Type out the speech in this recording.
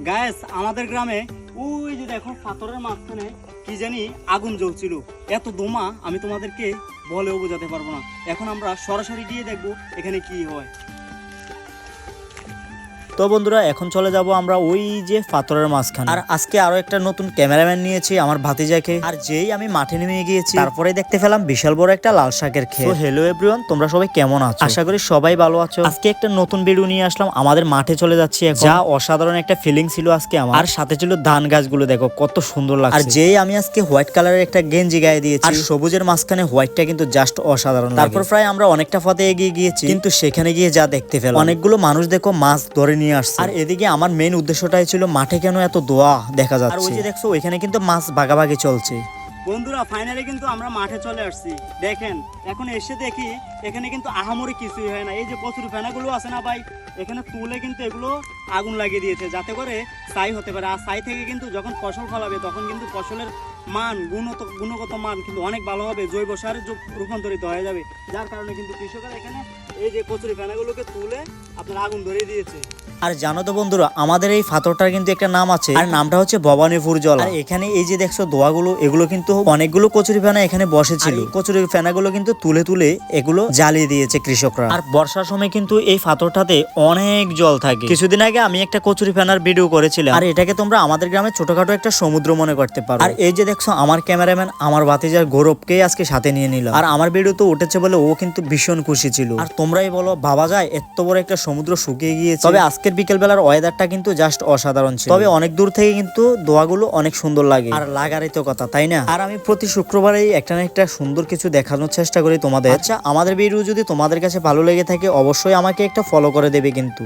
Guys আমাদের গ্রামে ওই যে দেখো পাথরের মাঝখানে কি জানি আগুন জ্বলছিল, এত দোমা আমি তোমাদেরকে বলেও বোঝাতে পারবো না। এখন আমরা সরাসরি গিয়ে দেখবো এখানে কি হয়। তো বন্ধুরা এখন চলে যাব আমরা ওই যে পাথরের মাঝখানে। আর আজকে আরো একটা নতুন ক্যামেরাম্যান নিয়েছি আমার ভাতিজাকে। আর যেই আমি মাঠে নেমে গিয়েছি তারপরে দেখতে পেলাম বিশাল বড় একটা লাল শাকের ক্ষেত। তো হ্যালো এভরিওয়ান, তোমরা সবাই কেমন আছো? আশা করি সবাই ভালো আছো। আজকে একটা নতুন ভিডিও নিয়ে আসলাম, আমাদের মাঠে চলে যাচ্ছি এখন। যা অসাধারণ একটা ফিলিং ছিল আজকে আমার। আর সাথে ছিল ধান গাছগুলো, দেখো কত সুন্দর লাগছে। আর যেই আমি আজকে হোয়াইট কালারের একটা গেঞ্জি গায়ে দিয়েছি, আর সবুজের মাঝখানে হোয়াইটটা কিন্তু জাস্ট অসাধারণ। তারপর প্রায় আমরা অনেকটা পথে এগিয়ে গিয়েছি, কিন্তু সেখানে গিয়ে যা দেখতে পেলাম, অনেকগুলো মানুষ দেখো মাছ ধরে নিয়ে আসছে। আর এদিকে আমার মেইন উদ্দেশ্যটাই ছিল মাঠে কেন এত দোয়া দেখা যাচ্ছে। আর ওই যে দেখছো ওইখানে কিন্তু মাছ ভাগাভাগি চলছে। বন্ধুরা ফাইনালি কিন্তু আমরা মাঠে চলে আসছি। দেখেন এখন এসে দেখি এখানে কিন্তু আহামরি কিছুই হয় না। এই যে কচুরি ফেনাগুলো আছে না ভাই, এখানে তুলে কিন্তু এগুলো আগুন লাগিয়ে দিয়েছে যাতে করে ছাই হতে পারে। আর ছাই থেকে কিন্তু যখন ফসল ফলাবে তখন কিন্তু ফসলের মান গুণগত মান কিন্তু অনেক ভালো হবে, জৈব সারে রূপান্তরিত হয়ে যাবে। যার কারণে কিন্তু কৃষকরা এখানে এই যে কচুরি ফেনাগুলোকে তুলে আপনার আগুন ধরিয়ে দিয়েছে। আর জানো তো বন্ধুরা, আমাদের এই পাথরটার কিন্তু একটা নাম আছে, আর নামটা হচ্ছে ভবানীপুর জল। আর এখানে এই যে দেখছো দোয়াগুলো, এগুলো কিন্তু অনেকগুলো কচুরি ফেনা এখানে বসেছিল। কচুরি ফেনাগুলো কিন্তু তুলে তুলে এগুলো জ্বালিয়ে দিয়েছে কৃষকরা। আর বর্ষার সময় কিন্তু এই পাথরটাতে অনেক জল থাকে। কিছুদিন আগে আমি একটা কচুরি ফেনার ভিডিও করেছিলাম, আর এটাকে তোমরা আমাদের গ্রামে ছোটখাটো একটা সমুদ্র মনে করতে পারো। আর এই যে দেখছো আমার ক্যামেরাম্যান আমার ভাতিজার গৌরবকেই আজকে সাথে নিয়ে নিলাম। আর আমার ভিডিও তো উঠেছে বলে ও কিন্তু ভীষণ খুশি ছিল। আর তোমরাই বলো, ভাবা যায় এত বড় একটা সমুদ্র শুকিয়ে গিয়েছে। তবে আজকের বিকেল বেলার ওয়েদারটা কিন্তু জাস্ট অসাধারণ ছিল। তবে অনেক দূর থেকে কিন্তু দোয়াগুলো অনেক সুন্দর লাগে, আর লাগারই তো কথা, তাই না? আর আমি প্রতি শুক্রবারেই একটা না একটা সুন্দর কিছু দেখানোর চেষ্টা করি তোমাদের। আচ্ছা, আমাদের ভিডিও যদি তোমাদের কাছে ভালো লেগে থাকে অবশ্যই আমাকে একটা ফলো করে দেবে কিন্তু।